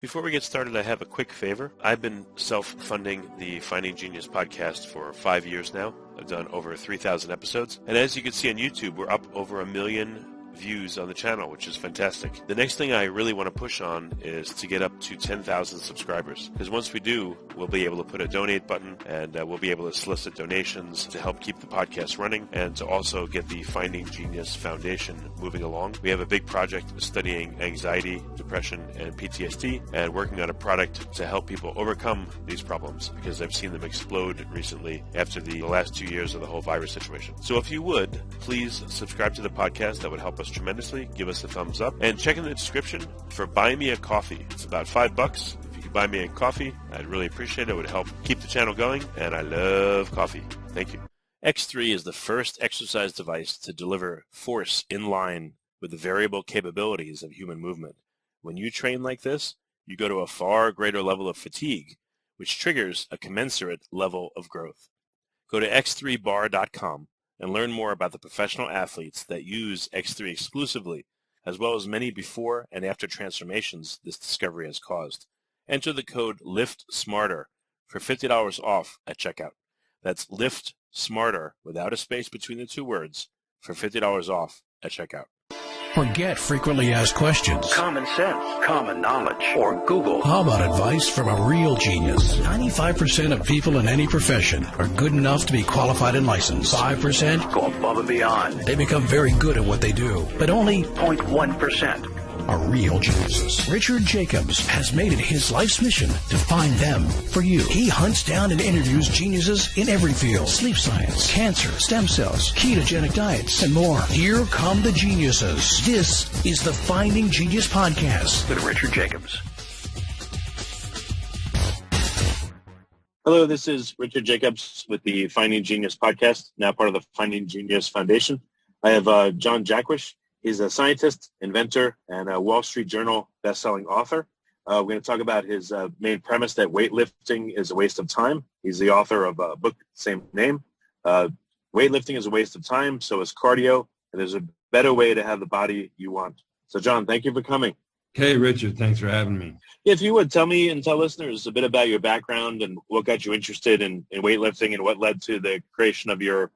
Before we get started, I have a quick favor. I've been self-funding the Finding Genius podcast for 5 years now. I've done over 3,000 episodes. And as you can see on YouTube, we're up over 1 million views on the channel, which is fantastic. The next thing I really want to push on is to get up to 10,000 subscribers. Because once we do, we'll be able to put a donate button and we'll be able to solicit donations to help keep the podcast running and to also get the Finding Genius Foundation moving along. We have a big project studying anxiety, depression, and PTSD and working on a product to help people overcome these problems because I've seen them explode recently after the last 2 years of the whole virus situation. So if you would, please subscribe to the podcast. That would help us tremendously. Give us a thumbs up and check in the description for Buy Me a Coffee. It's about $5. If you could buy me a coffee, I'd really appreciate it. It would help keep the channel going, and I love coffee. Thank you. X3 is the first exercise device to deliver force in line with the variable capabilities of human movement. When you train like this, you go to a far greater level of fatigue, which triggers a commensurate level of growth. Go to x3bar.com and learn more about the professional athletes that use X3 exclusively, as well as many before and after transformations this discovery has caused. Enter the code LIFTSMARTER for $50 off at checkout. That's LIFTSMARTER without a space between the two words for $50 off at checkout. Forget frequently asked questions, common sense, common knowledge, or Google. How about advice from a real genius? 95% of people in any profession are good enough to be qualified and licensed. 5% go above and beyond. They become very good at what they do, but only 0.1% are real geniuses. Richard Jacobs has made it his life's mission to find them for you. He hunts down and interviews geniuses in every field: sleep science, cancer, stem cells, ketogenic diets, and more. Here come the geniuses. This is the Finding Genius Podcast with Richard Jacobs. Hello, this is Richard Jacobs with the Finding Genius Podcast, now part of the Finding Genius Foundation. I have John Jaquish. He's a scientist, inventor, and a Wall Street Journal best-selling author. We're going to talk about his main premise that weightlifting is a waste of time. He's the author of a book, same name. Weightlifting is a waste of time, so is cardio, and there's a better way to have the body you want. So, John, thank you for coming. Hey, Richard, thanks for having me. If you would, tell me and tell listeners a bit about your background and what got you interested in weightlifting and what led to the creation of your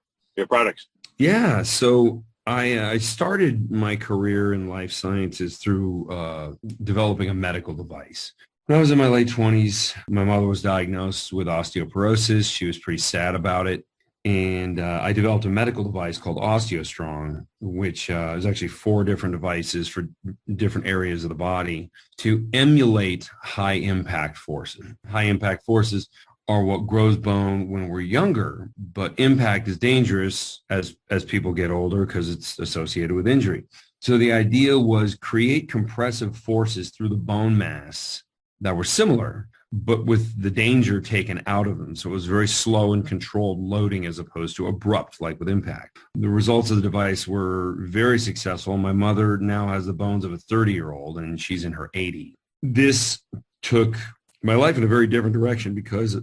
products. Yeah, so I started my career in life sciences through developing a medical device. When I was in my late 20s, my mother was diagnosed with osteoporosis. She was pretty sad about it. And I developed a medical device called OsteoStrong, which is actually 4 different devices for different areas of the body to emulate high-impact forces. High-impact forces are what grows bone when we're younger, but impact is dangerous as people get older because it's associated with injury. So the idea was create compressive forces through the bone mass that were similar, but with the danger taken out of them. So it was very slow and controlled loading as opposed to abrupt, like with impact. The results of the device were very successful. My mother now has the bones of a 30-year-old, and she's in her 80s. This took my life in a very different direction because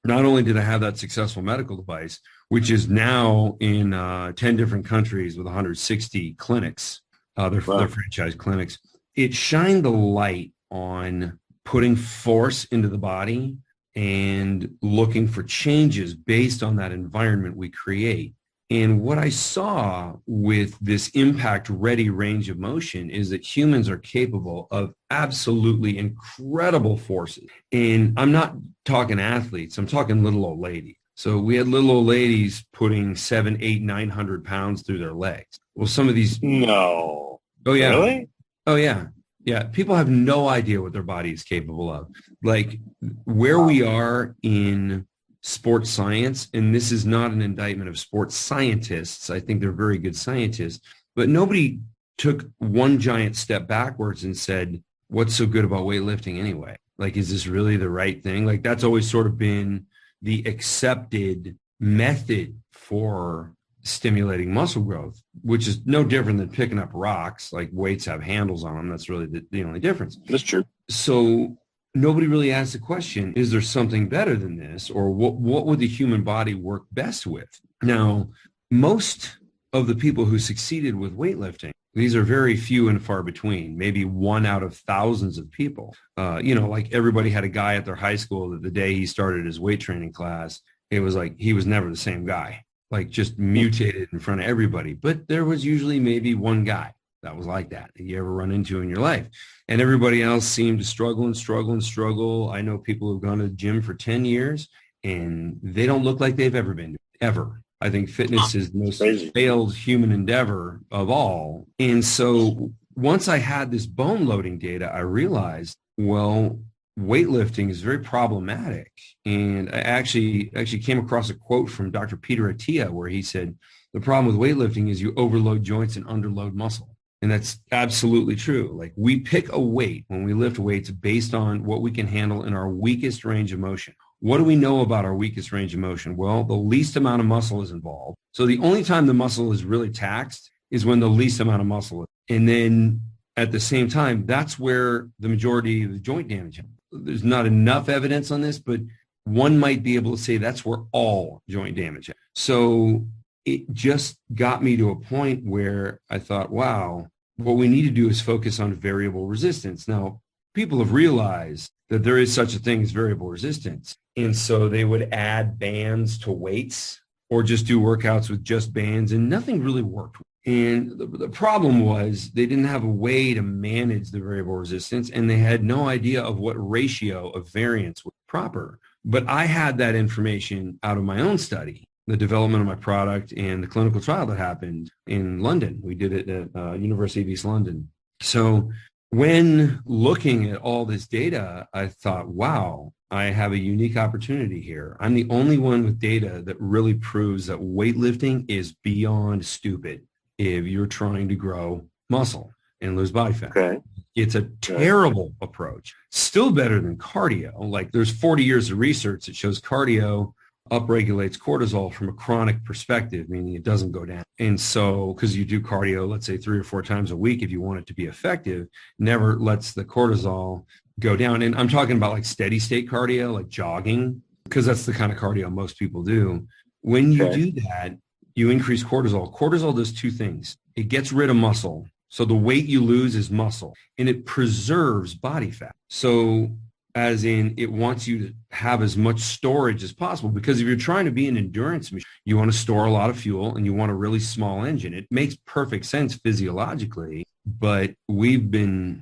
not only did I have that successful medical device, which is now in 10 different countries with 160 clinics, they're franchise clinics, it shined the light on putting force into the body and looking for changes based on that environment we create. And what I saw with this impact-ready range of motion is that humans are capable of absolutely incredible forces. And I'm not talking athletes, I'm talking little old ladies. So we had little old ladies putting 700, 800, 900 pounds through their legs. Well, some of these... No. Oh, yeah. Really? Oh, yeah. Yeah, people have no idea what their body is capable of. Like where we are in sports science, and this is not an indictment of sports scientists. I think they're very good scientists, but nobody took one giant step backwards and said, what's so good about weightlifting anyway? Like, is this really the right thing? Like that's always sort of been the accepted method for stimulating muscle growth, which is no different than picking up rocks. Like weights have handles on them. That's really the only difference. That's true. So nobody really asked the question, is there something better than this? Or what would the human body work best with? Now, most of the people who succeeded with weightlifting These are very few and far between, maybe one out of thousands of people. Like everybody had a guy at their high school that the day he started his weight training class, it was like he was never the same guy, like just mutated in front of everybody. But there was usually maybe one guy that was like that you ever run into in your life. And everybody else seemed to struggle and struggle and struggle. I know people who've gone to the gym for 10 years and they don't look like they've ever been, ever. I think fitness is the most failed human endeavor of all. And so once I had this bone loading data, I realized, well, weightlifting is very problematic. And I actually came across a quote from Dr. Peter Attia where he said, the problem with weightlifting is you overload joints and underload muscle. And that's absolutely true. Like we pick a weight when we lift weights based on what we can handle in our weakest range of motion. What do we know about our weakest range of motion? Well, the least amount of muscle is involved. So the only time the muscle is really taxed is when the least amount of muscle is. And then at the same time, that's where the majority of the joint damage happens. There's not enough evidence on this, but one might be able to say that's where all joint damage happens. So it just got me to a point where I thought, wow, what we need to do is focus on variable resistance. Now, people have realized that there is such a thing as variable resistance. And so they would add bands to weights or just do workouts with just bands, and nothing really worked. And the problem was they didn't have a way to manage the variable resistance, and they had no idea of what ratio of variance was proper. But I had that information out of my own study, the development of my product and the clinical trial that happened in London. We did it at University of East London. So when looking at all this data, I thought, wow, I have a unique opportunity here. I'm the only one with data that really proves that weightlifting is beyond stupid if you're trying to grow muscle and lose body fat. Okay. It's a terrible approach. Still better than cardio. Like there's 40 years of research that shows cardio upregulates cortisol from a chronic perspective, meaning it doesn't go down. And so, because you do cardio, let's say 3 or 4 times a week, if you want it to be effective, never lets the cortisol go down. And I'm talking about like steady state cardio, like jogging, because that's the kind of cardio most people do. When you do that, you increase cortisol. Cortisol does 2 things. It gets rid of muscle. So the weight you lose is muscle, and it preserves body fat. So as in it wants you to have as much storage as possible, because if you're trying to be an endurance machine, you want to store a lot of fuel and you want a really small engine. It makes perfect sense physiologically, but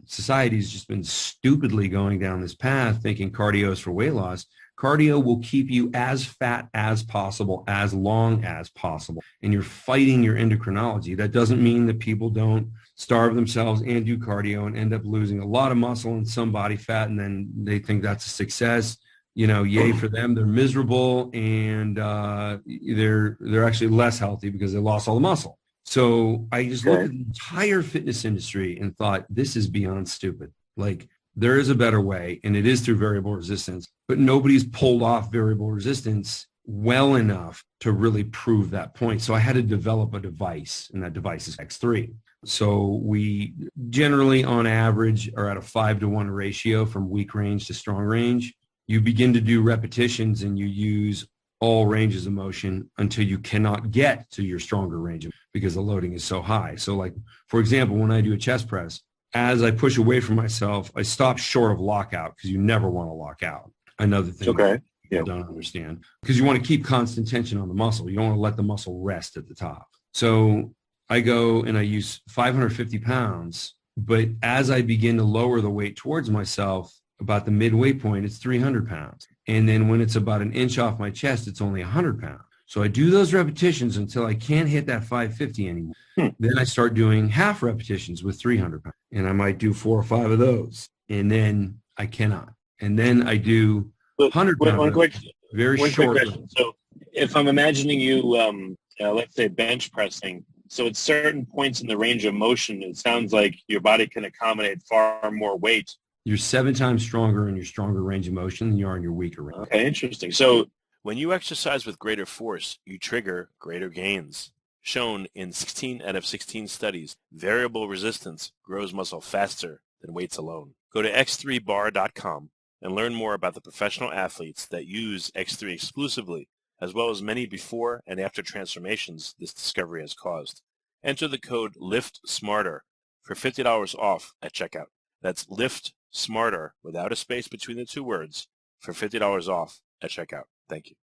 society's just been stupidly going down this path thinking cardio is for weight loss. Cardio will keep you as fat as possible, as long as possible. And you're fighting your endocrinology. That doesn't mean that people don't starve themselves and do cardio and end up losing a lot of muscle and some body fat, and then they think that's a success. Yay for them. They're miserable, and they're actually less healthy because they lost all the muscle. So I just looked at the entire fitness industry and thought, this is beyond stupid. Like, there is a better way, and it is through variable resistance, but nobody's pulled off variable resistance well enough to really prove that point. So I had to develop a device, and that device is X3. So we generally, on average, are at a 5-to-1 ratio from weak range to strong range. You begin to do repetitions, and you use all ranges of motion until you cannot get to your stronger range because the loading is so high. So like, for example, when I do a chest press, as I push away from myself, I stop short of lockout, because you never want to lock out. Another thing people don't understand, because you want to keep constant tension on the muscle. You don't want to let the muscle rest at the top. So I go and I use 550 pounds, but as I begin to lower the weight towards myself, about the midway point, it's 300 pounds. And then when it's about an inch off my chest, it's only 100 pounds. So I do those repetitions until I can't hit that 550 anymore. Then I start doing half repetitions with 300 pounds. And I might do 4 or 5 of those. And then I cannot. And then I do 100 pounds. Very short. So if I'm imagining you, let's say bench pressing, so at certain points in the range of motion, it sounds like your body can accommodate far more weight. You're 7 times stronger in your stronger range of motion than you are in your weaker range. Okay, interesting. So when you exercise with greater force, you trigger greater gains. Shown in 16 out of 16 studies, variable resistance grows muscle faster than weights alone. Go to x3bar.com and learn more about the professional athletes that use X3 exclusively, as well as many before and after transformations this discovery has caused. enter the code LIFTSMARTER for $50 off at checkout. That's LIFTSMARTER without a space between the two words for $50 off at checkout. Thank you.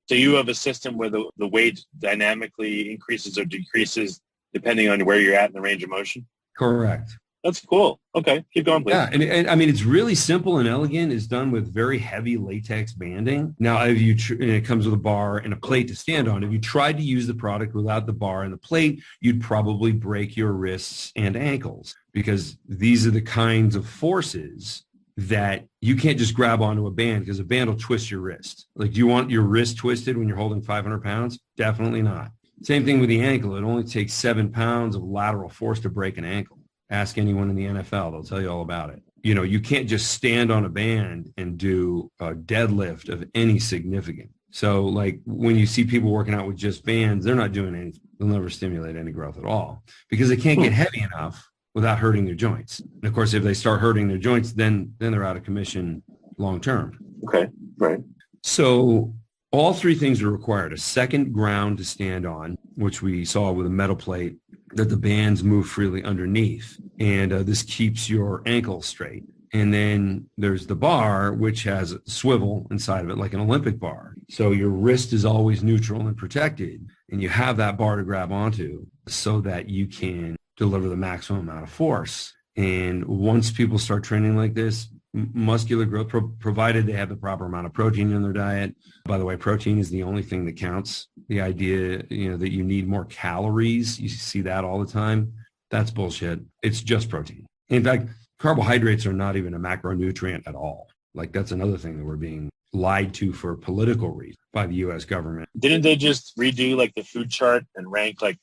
So you have a system where the weight dynamically increases or decreases depending on where you're at in the range of motion? Correct. That's cool. Okay, keep going, please. Yeah, and I mean, it's really simple and elegant. It's done with very heavy latex banding. Now, if you and it comes with a bar and a plate to stand on. If you tried to use the product without the bar and the plate, you'd probably break your wrists and ankles, because these are the kinds of forces that you can't just grab onto a band, because a band will twist your wrist. Like, do you want your wrist twisted when you're holding 500 pounds? Definitely not. Same thing with the ankle. It only takes 7 pounds of lateral force to break an ankle. Ask anyone in the NFL. They'll tell you all about it. You know, you can't just stand on a band and do a deadlift of any significance. So, like, when you see people working out with just bands, they're not doing anything. They'll never stimulate any growth at all, because they can't get heavy enough without hurting their joints. And of course, if they start hurting their joints, then they're out of commission long term. Okay, right. So all three things are required: a second ground to stand on, which we saw with a metal plate, that the bands move freely underneath, and this keeps your ankle straight. And then there's the bar, which has a swivel inside of it, like an Olympic bar. So your wrist is always neutral and protected, and you have that bar to grab onto so that you can deliver the maximum amount of force. And once people start training like this, muscular growth, provided they have the proper amount of protein in their diet. By the way, protein is the only thing that counts. The idea, you know, that you need more calories, you see that all the time. That's bullshit. It's just protein. In fact, carbohydrates are not even a macronutrient at all. Like, that's another thing that we're being lied to for political reasons by the U.S. government. Didn't they just redo like the food chart and rank like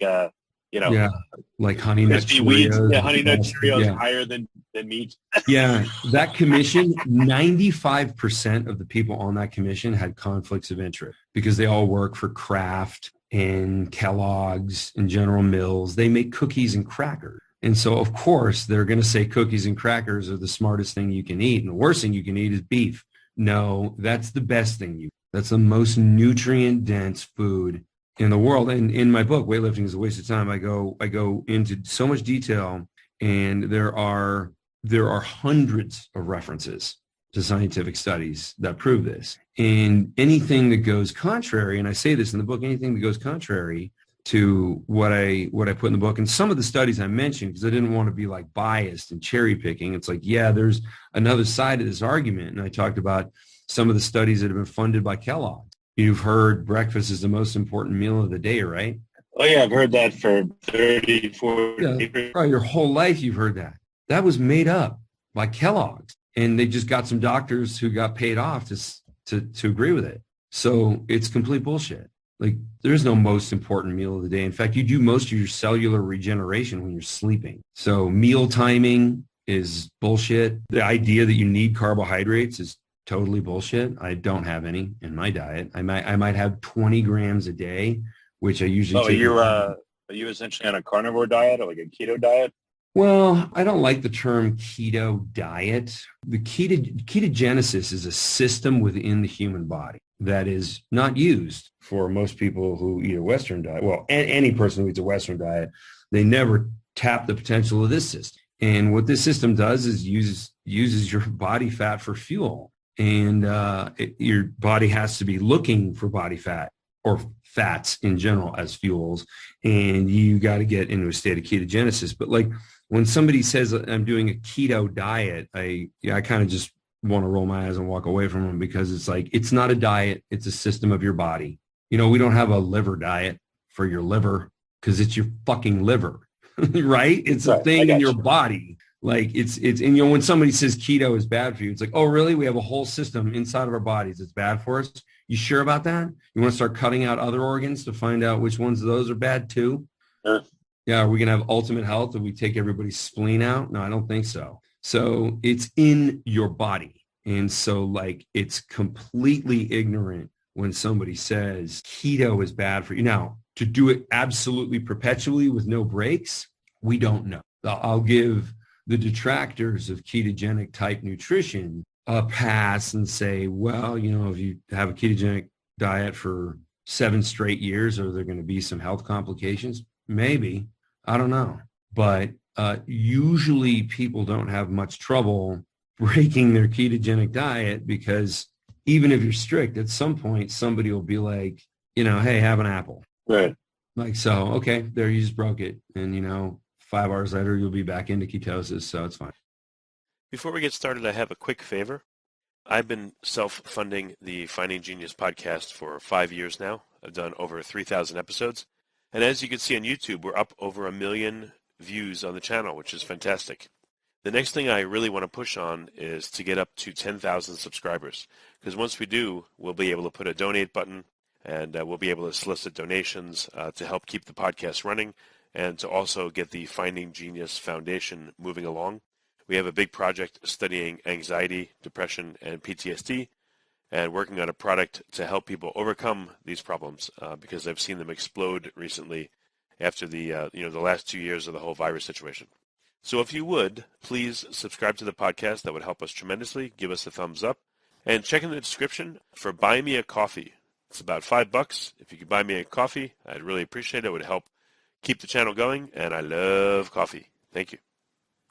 like Honey Nut Cheerios? Yeah, Honey Nut Cheerios higher than meat. Yeah, that commission, 95% of the people on that commission had conflicts of interest, because they all work for Kraft and Kellogg's and General Mills. They make cookies and crackers. And so, of course, they're going to say cookies and crackers are the smartest thing you can eat, and the worst thing you can eat is beef. No, that's the best thing. That's the most nutrient-dense food in the world. And in my book, Weightlifting is a Waste of Time, I go into so much detail, and there are hundreds of references to scientific studies that prove this. And anything that goes contrary, and I say this in the book, anything that goes contrary to what I put in the book, and some of the studies I mentioned, because I didn't want to be like biased and cherry picking. It's like, yeah, there's another side of this argument. And I talked about some of the studies that have been funded by Kellogg. You've heard breakfast is the most important meal of the day, right? Oh, yeah, I've heard that for 30, 40 years. Right, your whole life you've heard that. That was made up by Kellogg's, and they just got some doctors who got paid off to agree with it. So it's complete bullshit. Like, there's no most important meal of the day. In fact, you do most of your cellular regeneration when you're sleeping. So meal timing is bullshit. The idea that you need carbohydrates is totally bullshit. I don't have any in my diet. I might have 20 grams a day, which I usually take. Are you essentially on a carnivore diet or like a keto diet? Well, I don't like the term keto diet. The ketogenesis is a system within the human body that is not used for most people who eat a Western diet. Well, any person who eats a Western diet, they never tap the potential of this system. And what this system does is uses your body fat for fuel. And your body has to be looking for body fat or fats in general as fuels. And you got to get into a state of ketogenesis. But like, when somebody says I'm doing a keto diet, I kind of just want to roll my eyes and walk away from them, because it's like, it's not a diet. It's a system of your body. You know, we don't have a liver diet for your liver, because it's your fucking liver, right? It's a thing in your body. Like it's, and you know, when somebody says keto is bad for you, it's like, oh, really? We have a whole system inside of our bodies that's bad for us. You sure about that? You want to start cutting out other organs to find out which ones of those are bad too? Yeah, are we going to have ultimate health if we take everybody's spleen out? No, I don't think so. So it's in your body. And so, like, it's completely ignorant when somebody says keto is bad for you. Now, to do it absolutely perpetually with no breaks, we don't know. I'll give the detractors of ketogenic type nutrition a pass and say, well, you know, if you have a ketogenic diet for 7 straight years, are there going to be some health complications? Maybe. I don't know. But usually people don't have much trouble breaking their ketogenic diet because even if you're strict, at some point, somebody will be like, hey, have an apple. Right. Like, so, okay, there, you just broke it. And, 5 hours later, you'll be back into ketosis. So it's fine. Before we get started, I have a quick favor. I've been self-funding the Finding Genius podcast for 5 years now. I've done over 3,000 episodes. And as you can see on YouTube, we're up over 1 million views on the channel, which is fantastic. The next thing I really want to push on is to get up to 10,000 subscribers. Because once we do, we'll be able to put a donate button, and we'll be able to solicit donations to help keep the podcast running and to also get the Finding Genius Foundation moving along. We have a big project studying anxiety, depression, and PTSD, and working on a product to help people overcome these problems because I've seen them explode recently after the last 2 years of the whole virus situation. So if you would, please subscribe to the podcast. That would help us tremendously. Give us a thumbs up. And check in the description for Buy Me a Coffee. It's about $5. If you could buy me a coffee, I'd really appreciate it. It would help keep the channel going, and I love coffee. Thank you.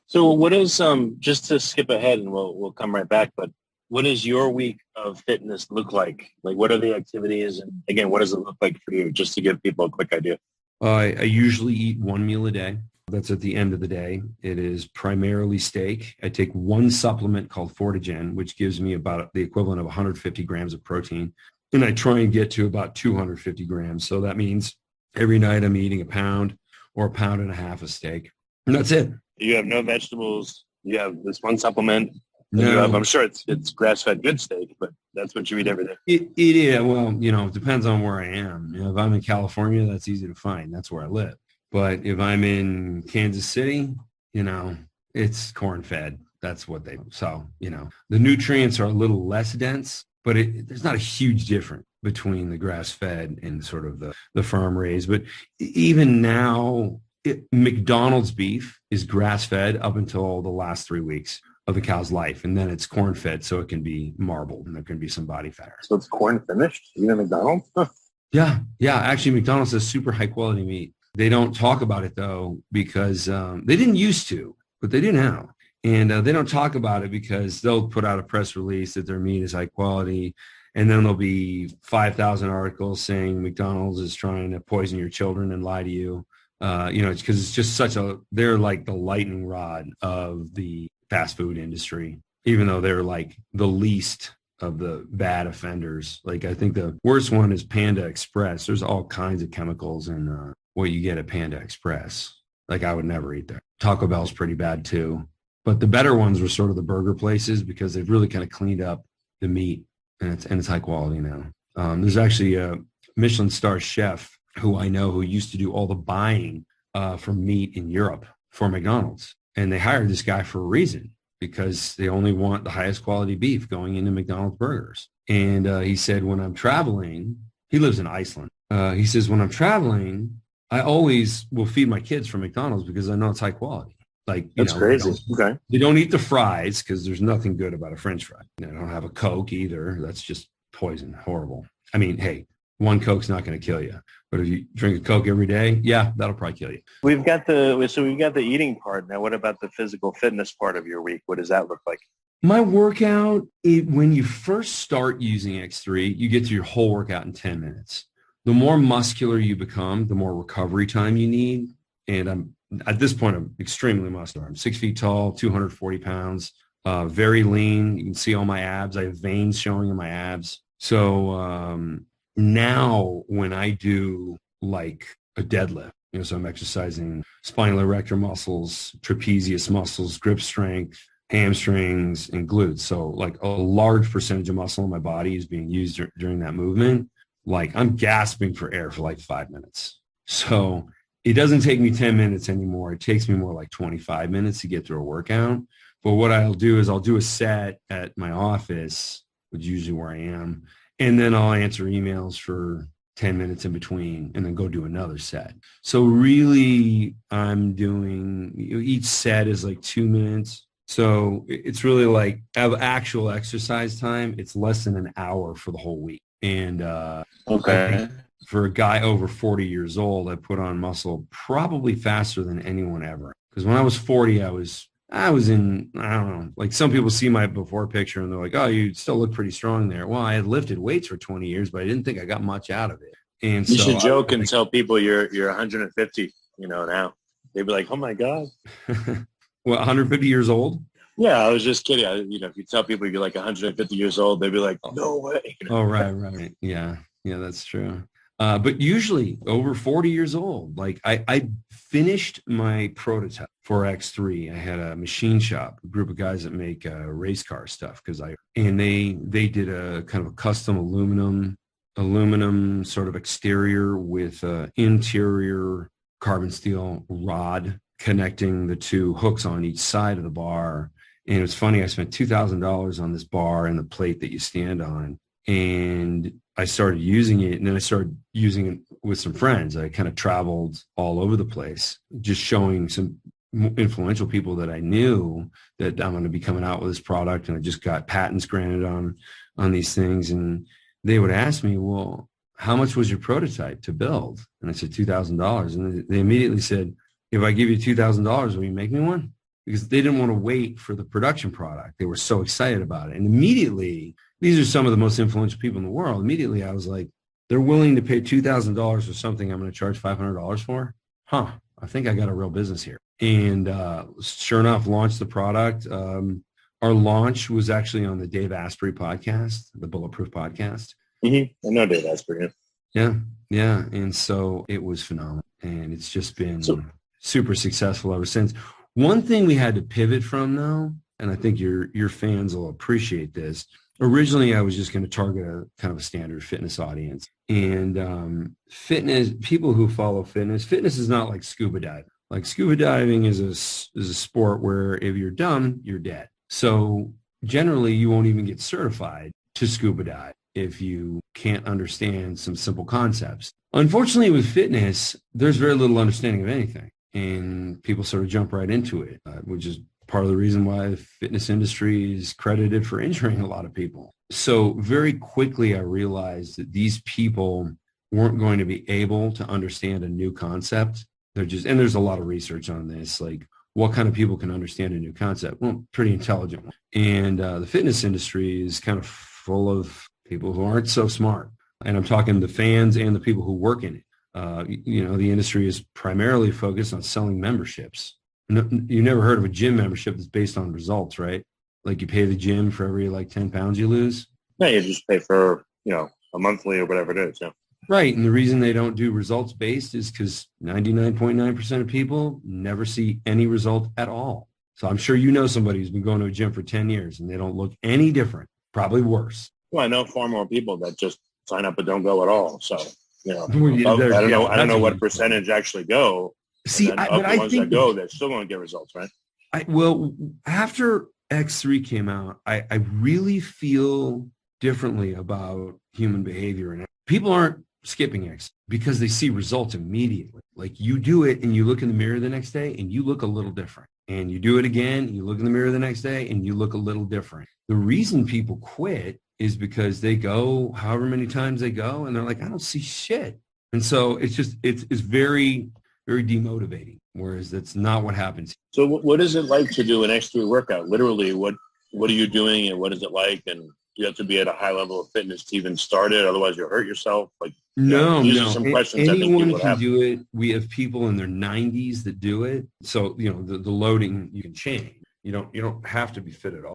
So what is, just to skip ahead and we'll come right back, but what does your week of fitness look like? Like, what are the activities? And again, what does it look like for you, just to give people a quick idea? I usually eat 1 meal a day. That's at the end of the day. It is primarily steak. I take one supplement called Fortigen, which gives me about the equivalent of 150 grams of protein. And I try and get to about 250 grams. So that means every night I'm eating a pound or 1.5 pounds of steak. And that's it. You have no vegetables. You have this one supplement. No. You have, I'm sure it's grass-fed good steak, but that's what you eat every day. It is. Well, it depends on where I am. If I'm in California, that's easy to find. That's where I live. But if I'm in Kansas City, it's corn-fed. That's what they, so, the nutrients are a little less dense, but there's not a huge difference between the grass-fed and sort of the farm-raised. But even now, McDonald's beef is grass-fed up until the last 3 weeks of the cow's life. And then it's corn-fed, so it can be marbled and there can be some body fat. So it's corn finished, even at McDonald's? Huh. Yeah. Actually, McDonald's has super high-quality meat. They don't talk about it, though, because they didn't used to, but they do now. And they don't talk about it because they'll put out a press release that their meat is high quality. And then there'll be 5,000 articles saying McDonald's is trying to poison your children and lie to you. It's because it's just they're like the lightning rod of the fast food industry, even though they're like the least of the bad offenders. Like, I think the worst one is Panda Express. There's all kinds of chemicals in what you get at Panda Express. Like, I would never eat there. Taco Bell's pretty bad too. But the better ones were sort of the burger places because they've really kind of cleaned up the meat and it's high quality now. There's actually a Michelin star chef who I know who used to do all the buying for meat in Europe for McDonald's. And they hired this guy for a reason, because they only want the highest quality beef going into McDonald's burgers. And he said, when I'm traveling, he lives in Iceland. He says, when I'm traveling, I always will feed my kids from McDonald's because I know it's high quality. Like, that's crazy. Okay. They don't eat the fries because there's nothing good about a French fry. They don't have a Coke either. That's just poison. Horrible. I mean, hey, one Coke's not going to kill you. But if you drink a Coke every day, yeah, that'll probably kill you. We've got the eating part. Now, what about the physical fitness part of your week? What does that look like? My workout, when you first start using X3, you get to your whole workout in 10 minutes. The more muscular you become, the more recovery time you need. And at this point, I'm extremely muscular. I'm 6 feet tall, 240 pounds, very lean. You can see all my abs. I have veins showing in my abs. So now when I do like a deadlift, so I'm exercising spinal erector muscles, trapezius muscles, grip strength, hamstrings, and glutes. So like a large percentage of muscle in my body is being used during that movement. Like, I'm gasping for air for like 5 minutes. So it doesn't take me 10 minutes anymore. It takes me more like 25 minutes to get through a workout. But what I'll do is I'll do a set at my office, which is usually where I am, and then I'll answer emails for 10 minutes in between and then go do another set. So really, I'm doing, each set is like 2 minutes. So it's really like, of actual exercise time, it's less than an hour for the whole week. And okay, for a guy over 40 years old, I put on muscle probably faster than anyone ever. Because when I was 40, I was in, I don't know, like some people see my before picture and they're like, oh, you still look pretty strong there. Well, I had lifted weights for 20 years, but I didn't think I got much out of it. And You so should joke and tell people you're 150, now. They'd be like, oh my God. Well, 150 years old? Yeah, I was just kidding. If you tell people you're like 150 years old, they'd be like, no way. Oh, right. Yeah, that's true. But usually over 40 years old, like I finished my prototype for X3. I had a machine shop, a group of guys that make race car stuff and they did a kind of a custom aluminum sort of exterior with interior carbon steel rod connecting the two hooks on each side of the bar. And it was funny, I spent $2,000 on this bar and the plate that you stand on. And I started using it, and then I started using it with some friends. I kind of traveled all over the place, just showing some influential people that I knew that I'm going to be coming out with this product. And I just got patents granted on these things. And they would ask me, well, how much was your prototype to build? And I said, $2,000. And they immediately said, if I give you $2,000, will you make me one? Because they didn't want to wait for the production product. They were so excited about it. And immediately, these are some of the most influential people in the world. Immediately, I was like, they're willing to pay $2,000 for something I'm going to charge $500 for? I think I got a real business here. And sure enough, launched the product. Our launch was actually on the Dave Asprey podcast, the Bulletproof podcast. Mm-hmm. I know Dave Asprey. Yeah. And so it was phenomenal. And it's just been super successful ever since. One thing we had to pivot from, though, and I think your fans will appreciate this. Originally, I was just going to target a kind of a standard fitness audience. And fitness, people who follow fitness is not like scuba diving. Like scuba diving is a sport where if you're dumb, you're dead. So generally, you won't even get certified to scuba dive if you can't understand some simple concepts. Unfortunately, with fitness, there's very little understanding of anything. And people sort of jump right into it, which is part of the reason why the fitness industry is credited for injuring a lot of people. So very quickly, I realized that these people weren't going to be able to understand a new concept. And there's a lot of research on this, like what kind of people can understand a new concept? Well, pretty intelligent one. And the fitness industry is kind of full of people who aren't so smart. And I'm talking the fans and the people who work in it. The industry is primarily focused on selling memberships. You never heard of a gym membership that's based on results, right? Like you pay the gym for every 10 pounds you lose. No, you just pay for, a monthly or whatever it is. Yeah. Right. And the reason they don't do results based is because 99.9% of people never see any result at all. So I'm sure you know somebody who's been going to a gym for 10 years and they don't look any different, probably worse. Well, I know far more people that just sign up but don't go at all. So. I don't know what percentage actually go. See, but I think that go, they're still going to get results, right? After X3 came out, I really feel differently about human behavior, and people aren't skipping X because they see results immediately. Like you do it, and you look in the mirror the next day, and you look a little different. And you do it again, you look in the mirror the next day, and you look a little different. The reason people quit is because they go however many times they go and they're like, I don't see shit. And so it's very, very demotivating, whereas that's not what happens. So what is it like to do an X3 workout? Literally, what are you doing and what is it like? And you have to be at a high level of fitness to even start it. Otherwise you'll hurt yourself. These are some questions anyone can do it. We have people in their 90s that do it. So, the loading you can change. You don't have to be fit at all.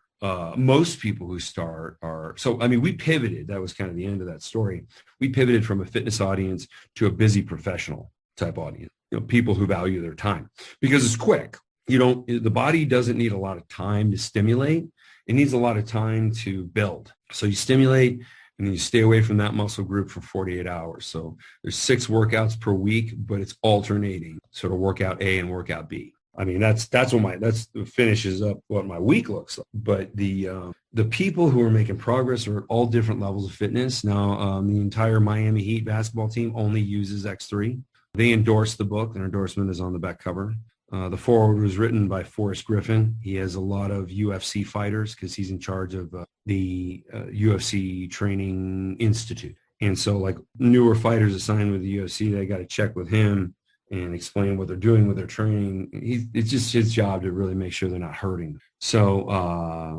Most people who start we pivoted. That was kind of the end of that story. We pivoted from a fitness audience to a busy professional type audience, people who value their time because it's quick. The body doesn't need a lot of time to stimulate. It needs a lot of time to build. So you stimulate and then you stay away from that muscle group for 48 hours. So there's 6 workouts per week, but it's alternating sort of workout A and workout B. I mean, that's what finishes up what my week looks like. But the people who are making progress are at all different levels of fitness. Now, the entire Miami Heat basketball team only uses X3. They endorsed the book. Their endorsement is on the back cover. The foreword was written by Forrest Griffin. He has a lot of UFC fighters because he's in charge of the UFC Training Institute. And so like newer fighters assigned with the UFC, they got to check with him and explain what they're doing with their training. It's just his job to really make sure they're not hurting. So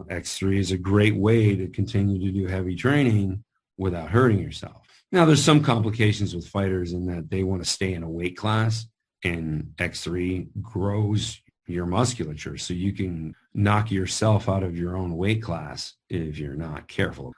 X3 is a great way to continue to do heavy training without hurting yourself. Now, there's some complications with fighters in that they want to stay in a weight class, and X3 grows your musculature. So you can knock yourself out of your own weight class if you're not careful,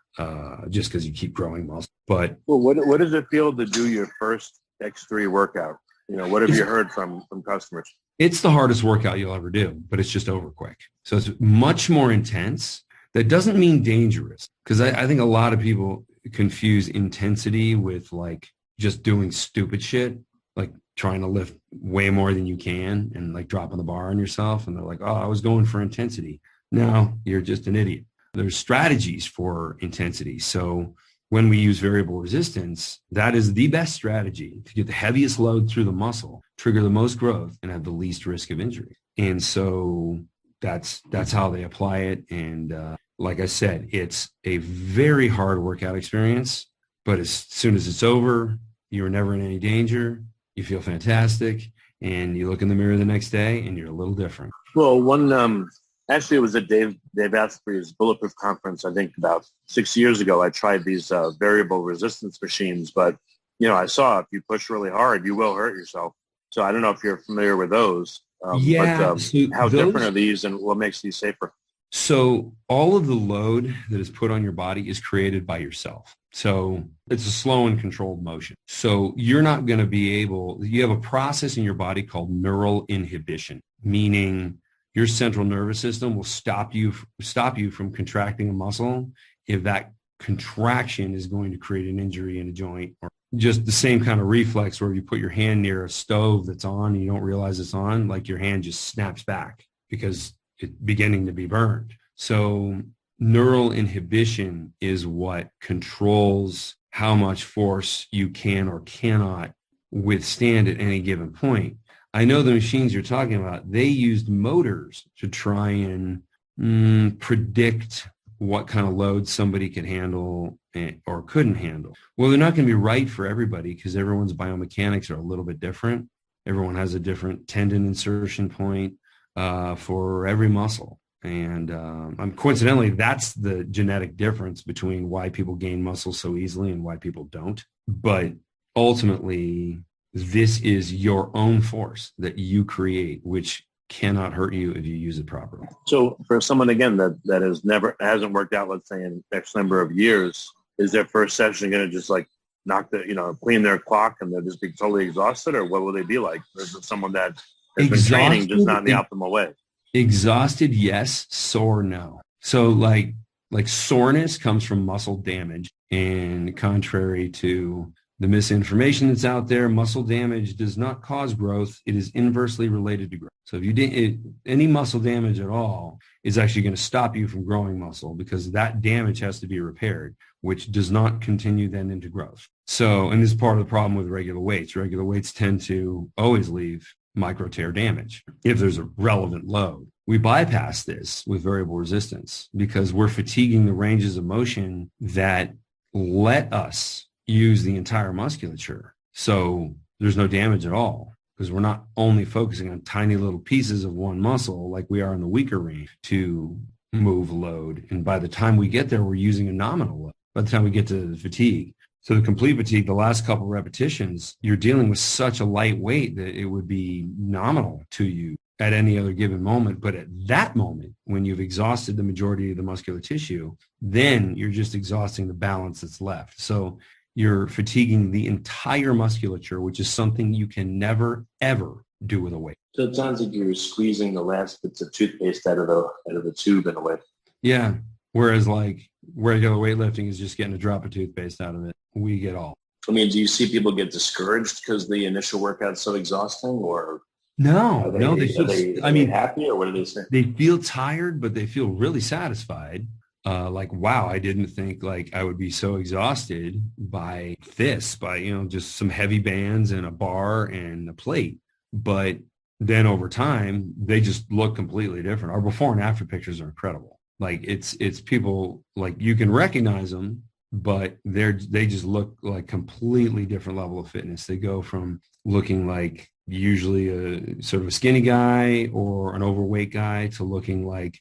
just because you keep growing muscle. But well, what does it feel to do your first X3 workout? What have you heard from customers? It's the hardest workout you'll ever do, but it's just over quick. So it's much more intense. That doesn't mean dangerous, because I think a lot of people confuse intensity with like just doing stupid shit, like trying to lift way more than you can and like dropping the bar on yourself. And they're like, oh, I was going for intensity. No, you're just an idiot. There's strategies for intensity. So when we use variable resistance, that is the best strategy to get the heaviest load through the muscle, trigger the most growth, and have the least risk of injury. And so that's how they apply it. And like I said, it's a very hard workout experience, but as soon as it's over, you're never in any danger. You feel fantastic, and you look in the mirror the next day, and you're a little different. Well, actually, it was at Dave Asprey's Bulletproof Conference, I think about 6 years ago. I tried these variable resistance machines, but, I saw if you push really hard, you will hurt yourself. So I don't know if you're familiar with those. How different are these, and what makes these safer? So all of the load that is put on your body is created by yourself. So it's a slow and controlled motion. So you're not going to be you have a process in your body called neural inhibition, meaning your central nervous system will stop you from contracting a muscle if that contraction is going to create an injury in a joint, or just the same kind of reflex where you put your hand near a stove that's on and you don't realize it's on, like your hand just snaps back because it's beginning to be burned. So neural inhibition is what controls how much force you can or cannot withstand at any given point. I know the machines you're talking about, they used motors to try and predict what kind of load somebody could handle or couldn't handle. Well, they're not going to be right for everybody because everyone's biomechanics are a little bit different. Everyone has a different tendon insertion point for every muscle. And coincidentally, that's the genetic difference between why people gain muscle so easily and why people don't. But ultimately, this is your own force that you create, which cannot hurt you if you use it properly. So for someone, again, that hasn't worked out, let's say, in X number of years, is their first session going to just like clean their clock and they'll just be totally exhausted, or what will they be like? Or is it someone that has been training just not in the optimal way? Exhausted, yes. Sore, no. So like soreness comes from muscle damage, and contrary to the misinformation that's out there, muscle damage does not cause growth. It is inversely related to growth. So if you didn't, any muscle damage at all is actually going to stop you from growing muscle, because that damage has to be repaired, which does not continue then into growth. So, and this is part of the problem with regular weights. Regular weights tend to always leave micro tear damage if there's a relevant load. We bypass this with variable resistance because we're fatiguing the ranges of motion that let us use the entire musculature. So there's no damage at all, because we're not only focusing on tiny little pieces of one muscle like we are in the weaker range to move load. And by the time we get there, we're using a nominal load by the time we get to the fatigue. So the complete fatigue, the last couple repetitions, you're dealing with such a light weight that it would be nominal to you at any other given moment. But at that moment, when you've exhausted the majority of the muscular tissue, then you're just exhausting the balance that's left. So you're fatiguing the entire musculature, which is something you can never, ever do with a weight. So it sounds like you're squeezing the last bits of toothpaste out of the tube in a way. Yeah. Whereas like regular weightlifting is just getting a drop of toothpaste out of it. We get all. I mean, do you see people get discouraged because the initial workout's so exhausting, or? No, they feel happy, or what do they say? They feel tired, but they feel really satisfied. Like, wow, I didn't think like I would be so exhausted by just some heavy bands and a bar and a plate. But then over time, they just look completely different. Our before and after pictures are incredible. Like it's people, like you can recognize them but they just look like completely different level of fitness. They go from looking like usually a sort of a skinny guy or an overweight guy to looking like,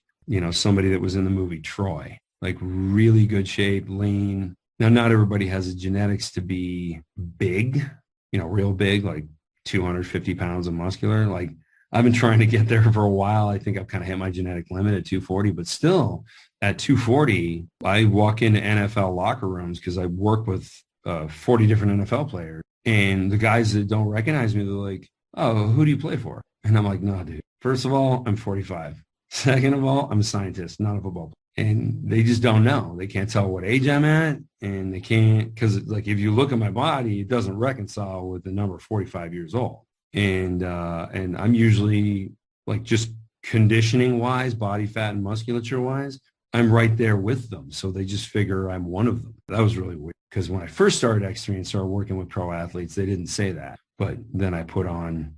somebody that was in the movie Troy, like really good shape, lean. Now, not everybody has the genetics to be big, real big, like 250 pounds of muscular. Like I've been trying to get there for a while. I think I've kind of hit my genetic limit at 240, but still at 240, I walk into NFL locker rooms because I work with 40 different NFL players. And the guys that don't recognize me, they're like, "Oh, who do you play for?" And I'm like, "No, dude. First of all, I'm 45. Second of all, I'm a scientist, not a football player." And they just don't know. They can't tell what age I'm at. And they can't, because like if you look at my body, it doesn't reconcile with the number 45 years old. And I'm usually like just conditioning wise, body fat and musculature wise, I'm right there with them. So they just figure I'm one of them. That was really weird because when I first started X3 and started working with pro athletes, they didn't say that. But then I put on,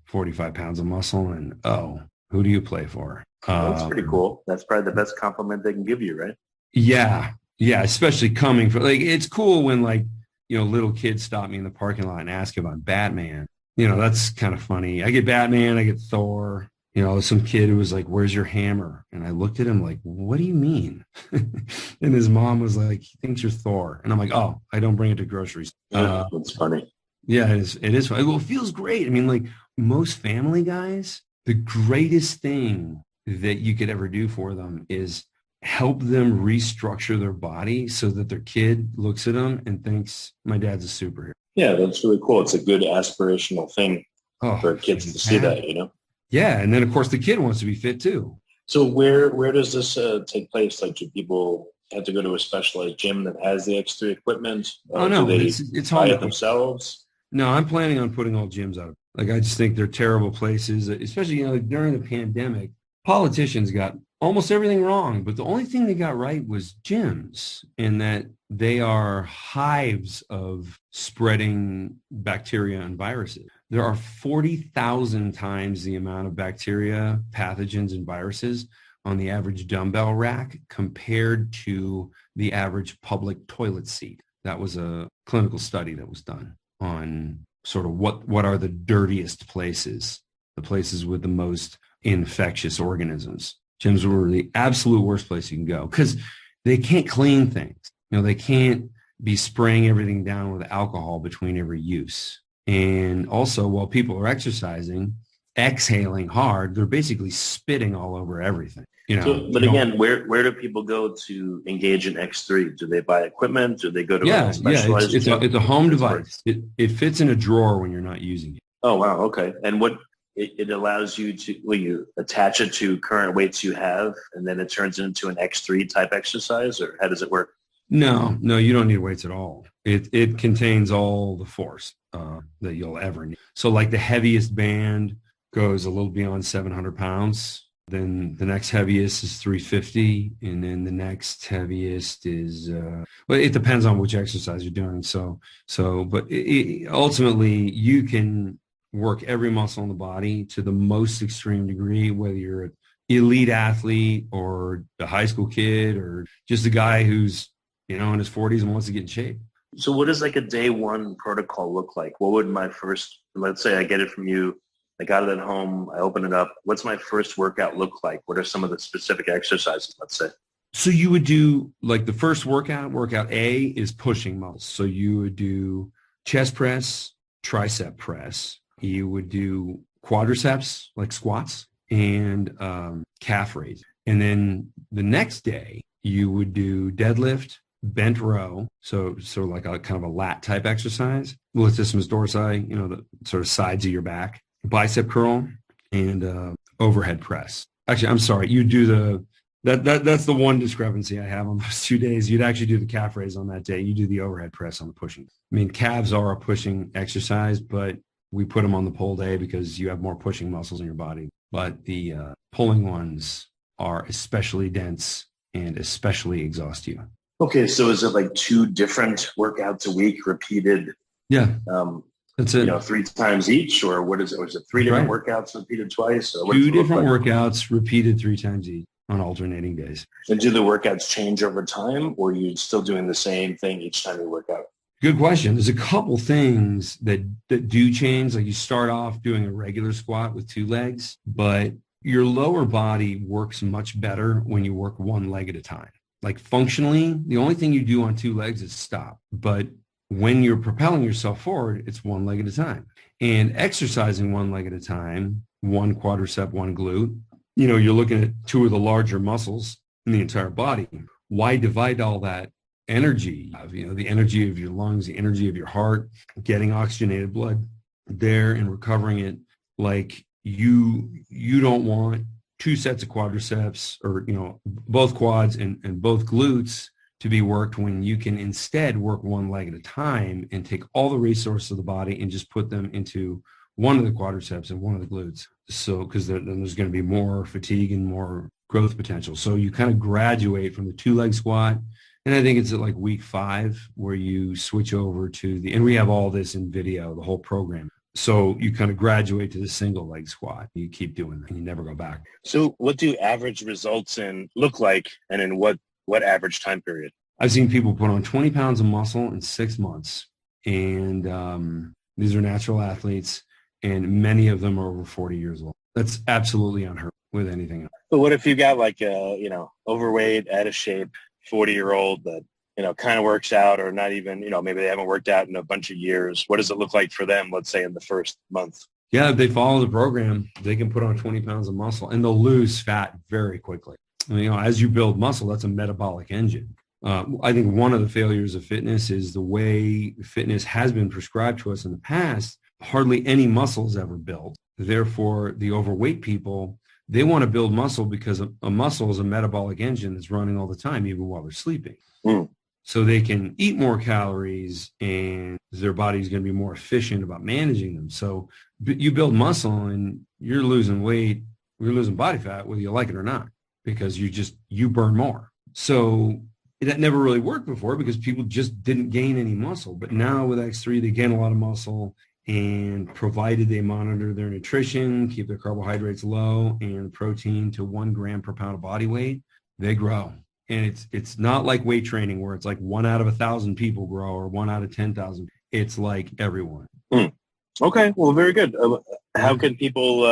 45 pounds of muscle and, oh, who do you play for? That's pretty cool. That's probably the best compliment they can give you, right? Yeah. Yeah. Especially coming from like, it's cool when like, little kids stop me in the parking lot and ask if I'm Batman. That's kind of funny. I get Batman, I get Thor. Some kid who was like, "Where's your hammer?" And I looked at him like, "What do you mean?" And his mom was like, "He thinks you're Thor." And I'm like, "Oh, I don't bring it to groceries." That's funny. Yeah, it is funny. Well, it feels great. I mean, like most family guys, the greatest thing that you could ever do for them is help them restructure their body so that their kid looks at them and thinks, "My dad's a superhero." Yeah, that's really cool. It's a good aspirational thing for kids to see that, Yeah, and then of course the kid wants to be fit too. So where does this take place? Like, do people have to go to a specialized gym that has the X3 equipment? Oh no, do they it's buy home it themselves? No, I'm planning on putting all gyms out. Like I just think they're terrible places, especially during the pandemic. Politicians got almost everything wrong, but the only thing they got right was gyms, in that they are hives of spreading bacteria and viruses. There are 40,000 times the amount of bacteria, pathogens, and viruses on the average dumbbell rack compared to the average public toilet seat. That was a clinical study that was done on sort of what are the dirtiest places, the places with the most infectious organisms. Gyms were the absolute worst place you can go because they can't clean things. They can't be spraying everything down with alcohol between every use. And also, while people are exercising, exhaling hard, they're basically spitting all over everything. But again, where do people go to engage in X3? Do they buy equipment? Do they go to a specialized gym? It's a home device. It fits in a drawer when you're not using it. Oh, wow. Okay. And it allows you to, you attach it to current weights you have, and then it turns into an X3 type exercise, or how does it work? No, you don't need weights at all. It contains all the force that you'll ever need. So like the heaviest band goes a little beyond 700 pounds. Then the next heaviest is 350. And then the next heaviest is, well, it depends on which exercise you're doing. But ultimately you can work every muscle in the body to the most extreme degree, whether you're an elite athlete or a high school kid or just a guy who's, in his 40s and wants to get in shape. So what does like a day one protocol look like? What would my first, let's say I get it from you, I got it at home, I open it up. What's my first workout look like? What are some of the specific exercises, let's say? So you would do like the first workout A is pushing muscles. So you would do chest press, tricep press. You would do quadriceps, like squats, and calf raise. And then the next day you would do deadlift, bent row, so like a kind of a lat type exercise, latissimus dorsi, the sort of sides of your back, bicep curl, and overhead press. Actually, I'm sorry, you do that's the one discrepancy I have on those 2 days. You'd actually do the calf raise on that day. You do the overhead press on the pushing. I mean, calves are a pushing exercise, but we put them on the pull day because you have more pushing muscles in your body. But the pulling ones are especially dense and especially exhaust you. Okay, so is it like 2 different workouts a week repeated? Yeah, that's it. 3 times each, or what is it? Or is it 3 different workouts repeated twice? Or 2 different workouts repeated 3 times each. on alternating days. And do the workouts change over time, or are you still doing the same thing each time you work out? Good question. There's a couple things that do change. Like you start off doing a regular squat with 2 legs, but your lower body works much better when you work 1 leg at a time. Like functionally, the only thing you do on 2 legs is stop. But when you're propelling yourself forward, it's 1 leg at a time. And exercising 1 leg at a time, 1 quadricep, 1 glute, you're looking at 2 of the larger muscles in the entire body. Why divide all that energy? The energy of your lungs, the energy of your heart, getting oxygenated blood there and recovering it. Like you don't want 2 sets of quadriceps or, both quads and both glutes to be worked when you can instead work 1 leg at a time and take all the resources of the body and just put them into one of the quadriceps and one of the glutes. So, because then there's going to be more fatigue and more growth potential. So you kind of graduate from the 2-leg squat. And I think it's at like week 5 where you switch over to and we have all this in video, the whole program. So you kind of graduate to the single leg squat. You keep doing that and you never go back. So what do average results look like, and in what average time period? I've seen people put on 20 pounds of muscle in 6 months. And these are natural athletes, and many of them are over 40 years old. That's absolutely unheard with anything else. But what if you got like a, overweight, out of shape, 40-year-old that, kind of works out, or not even, maybe they haven't worked out in a bunch of years. What does it look like for them, let's say in the first month? Yeah, if they follow the program, they can put on 20 pounds of muscle and they'll lose fat very quickly. As you build muscle, that's a metabolic engine. I think one of the failures of fitness is the way fitness has been prescribed to us in the past. Hardly any muscle is ever built. Therefore, the overweight people, they want to build muscle because a muscle is a metabolic engine that's running all the time, even while they're sleeping. So they can eat more calories and their body's going to be more efficient about managing them. So you build muscle and you're losing weight, you're losing body fat, whether you like it or not, because you burn more. So that never really worked before because people just didn't gain any muscle. But now with X3, they gain a lot of muscle, and provided they monitor their nutrition, keep their carbohydrates low and protein to 1 gram per pound of body weight, they grow. And it's not like weight training where it's like 1 out of 1,000 people grow or 1 out of 10,000. It's like everyone. Okay, well, very good. How can people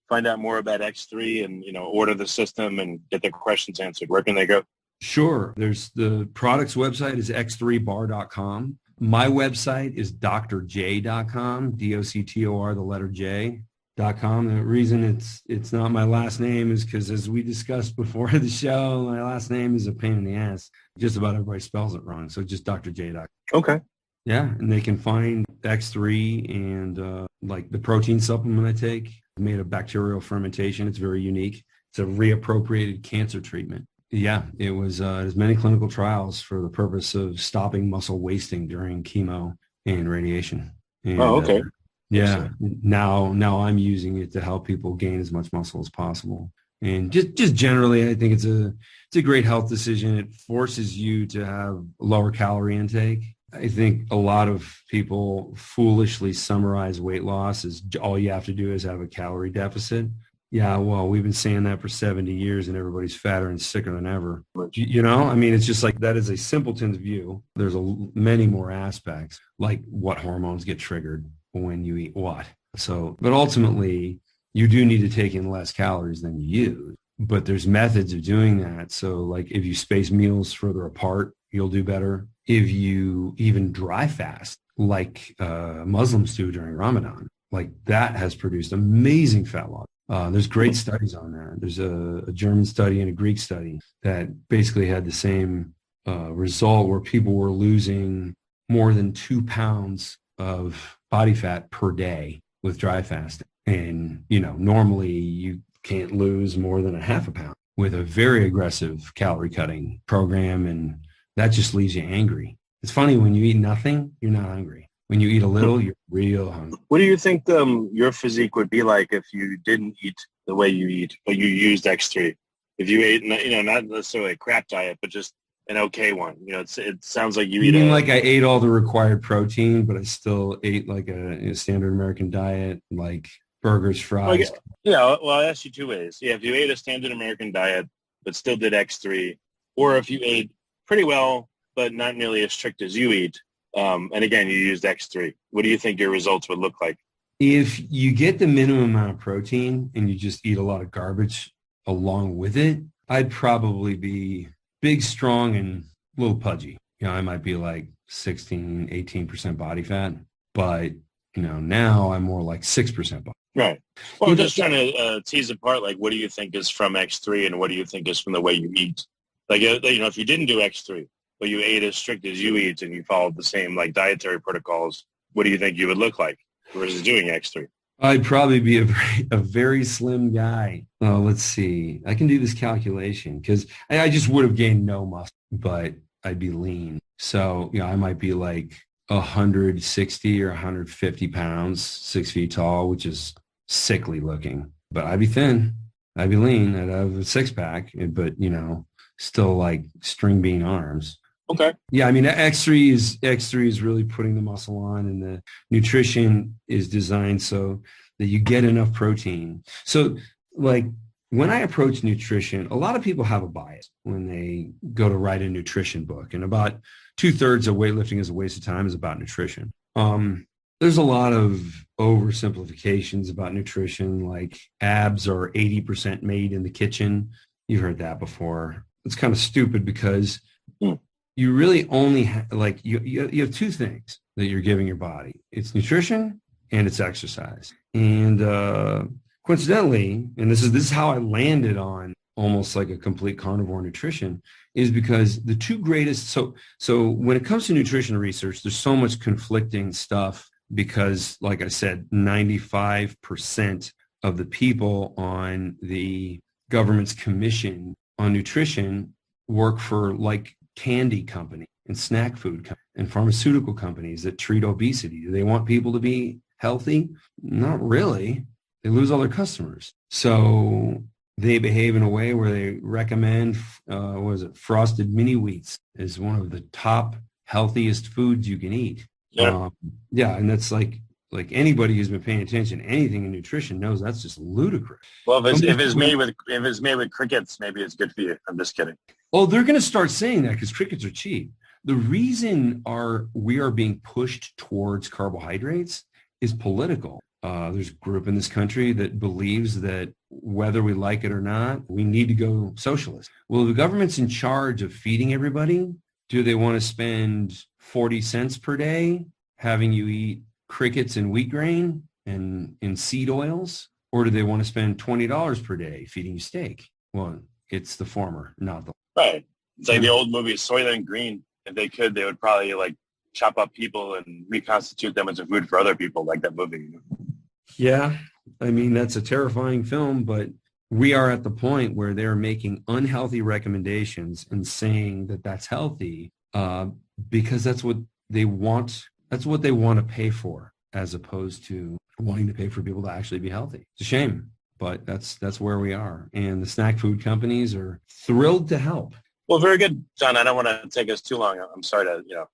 find out more about X3 and, order the system and get their questions answered? Where can they go? Sure. There's the product's website is x3bar.com. My website is drj.com, DOCTOR, the letter J.com. The reason it's not my last name is because, as we discussed before the show, my last name is a pain in the ass. Just about everybody spells it wrong. So just drj.com. Okay. Yeah. And they can find X3 and like the protein supplement I take. I made a bacterial fermentation. It's very unique. It's a reappropriated cancer treatment. Yeah, it was there's many clinical trials for the purpose of stopping muscle wasting during chemo and radiation. And, okay. Yeah, now I'm using it to help people gain as much muscle as possible. And just generally, I think it's a great health decision. It forces you to have lower calorie intake. I think a lot of people foolishly summarize weight loss as all you have to do is have a calorie deficit. Yeah, well, we've been saying that for 70 years and everybody's fatter and sicker than ever. It's just like that is a simpleton's view. There's many more aspects, like what hormones get triggered when you eat what. So, but ultimately, you do need to take in less calories than you use. But there's methods of doing that. So like if you space meals further apart, you'll do better. If you even dry fast, like Muslims do during Ramadan, like that has produced amazing fat loss. There's great studies on that. There's a German study and a Greek study that basically had the same result where people were losing more than 2 pounds of body fat per day with dry fasting. And, normally you can't lose more than a half a pound with a very aggressive calorie cutting program. And that just leaves you angry. It's funny, when you eat nothing, you're not hungry. When you eat a little, you're real hungry. What do you think your physique would be like if you didn't eat the way you eat, but you used X3? If you ate, not necessarily a crap diet, but just an okay one. It sounds like you eat. Like I ate all the required protein, but I still ate like a standard American diet, like burgers, fries. Well, I asked you 2 ways. Yeah, if you ate a standard American diet, but still did X3, or if you ate pretty well, but not nearly as strict as you eat, and again, you used X3, what do you think your results would look like? If you get the minimum amount of protein and you just eat a lot of garbage along with it, I'd probably be big, strong, and a little pudgy. I might be like 16, 18% body fat, but now I'm more like 6% body. Right. Well, I'm just trying to tease apart, like, what do you think is from X3 and what do you think is from the way you eat? Like, if you didn't do X3, but you ate as strict as you eat and you followed the same, like, dietary protocols, what do you think you would look like versus doing X3? I'd probably be a very slim guy. Let's see. I can do this calculation because I just would have gained no muscle, but I'd be lean. So, I might be like 160 or 150 pounds, 6 feet tall, which is sickly looking. But I'd be thin. I'd be lean. I'd have a six pack, but, still like string bean arms. Okay. Yeah, I mean, X3 is really putting the muscle on, and the nutrition is designed so that you get enough protein. So, like, when I approach nutrition, a lot of people have a bias when they go to write a nutrition book, and about 2/3 of weightlifting is a waste of time is about nutrition. There's a lot of oversimplifications about nutrition, like abs are 80% made in the kitchen. You've heard that before. It's kind of stupid because you really only you have two things that you're giving your body. It's nutrition and it's exercise. And coincidentally, and this is how I landed on almost like a complete carnivore nutrition, is because the two greatest, so when it comes to nutrition research, there's so much conflicting stuff because, like I said, 95% of the people on the government's commission on nutrition work for like candy company and snack food and pharmaceutical companies that treat obesity. Do they want people to be healthy? Not really. They lose all their customers. So they behave in a way where they recommend, frosted mini wheats is one of the top healthiest foods you can eat. Yeah. And that's like anybody who's been paying attention to anything in nutrition knows that's just ludicrous. Well, if it's made with crickets, maybe it's good for you. I'm just kidding. Oh, they're going to start saying that because crickets are cheap. The reason we are being pushed towards carbohydrates is political. There's a group in this country that believes that whether we like it or not, we need to go socialist. Well, the government's in charge of feeding everybody. Do they want to spend 40 cents per day having you eat crickets and wheat grain and in seed oils? Or do they want to spend $20 per day feeding you steak? Well, it's the former, not the right. It's like the old movie Soylent Green. If they could, they would probably like chop up people and reconstitute them as a food for other people, like that movie. Yeah, I mean, that's a terrifying film, but we are at the point where they're making unhealthy recommendations and saying that that's healthy because that's what they want. That's what they want to pay for, as opposed to wanting to pay for people to actually be healthy. It's a shame, but that's where we are. And the snack food companies are thrilled to help. Well, very good, John. I don't want to take us too long. I'm sorry to,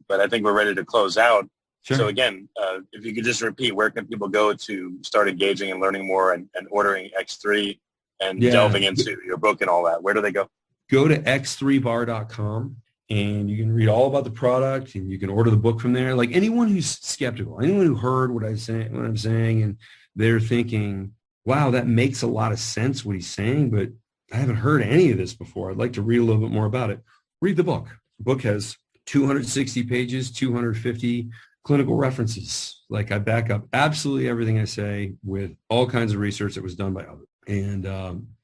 but I think we're ready to close out. Sure. So again, if you could just repeat, where can people go to start engaging and learning more and ordering X3 and delving into your book and all that? Where do they go? Go to x3bar.com and you can read all about the product and you can order the book from there. Like anyone who's skeptical, anyone who heard what I'm saying, and they're thinking, wow, that makes a lot of sense what he's saying, but I haven't heard any of this before. I'd like to read a little bit more about it. Read the book. The book has 260 pages, 250 clinical references. Like I back up absolutely everything I say with all kinds of research that was done by others. And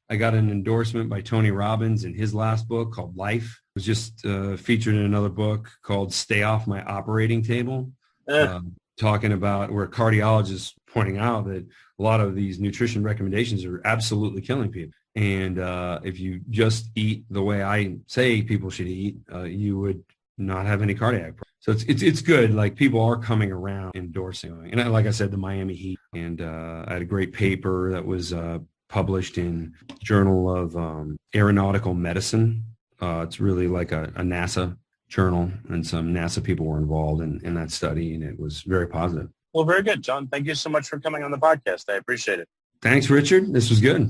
I got an endorsement by Tony Robbins in his last book called Life. It was just featured in another book called Stay Off My Operating Table, talking about where cardiologists pointing out that a lot of these nutrition recommendations are absolutely killing people. And if you just eat the way I say people should eat, you would not have any cardiac problems. So it's good. Like people are coming around endorsing. And like I said, the Miami Heat. And I had a great paper that was published in Journal of Aeronautical Medicine. It's really like a NASA journal, and some NASA people were involved in that study, and it was very positive. Well, very good, John. Thank you so much for coming on the podcast. I appreciate it. Thanks, Richard. This was good.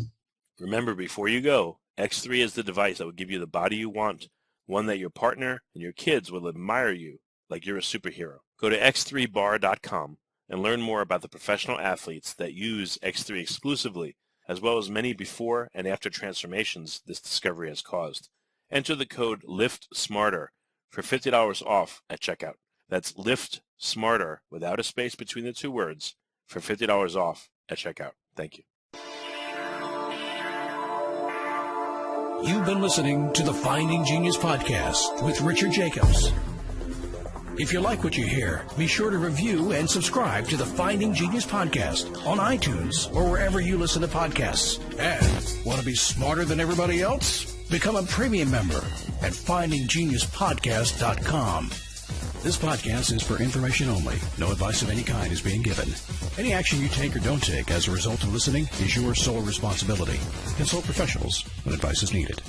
Remember, before you go, X3 is the device that will give you the body you want, one that your partner and your kids will admire you like you're a superhero. Go to x3bar.com and learn more about the professional athletes that use X3 exclusively, as well as many before and after transformations this discovery has caused. Enter the code LIFTSMARTER for $50 off at checkout. That's Lift Smarter without a space between the two words for $50 off at checkout. Thank you. You've been listening to the Finding Genius podcast with Richard Jacobs. If you like what you hear, be sure to review and subscribe to the Finding Genius podcast on iTunes or wherever you listen to podcasts. And want to be smarter than everybody else? Become a premium member at findinggeniuspodcast.com. This podcast is for information only. No advice of any kind is being given. Any action you take or don't take as a result of listening is your sole responsibility. Consult professionals when advice is needed.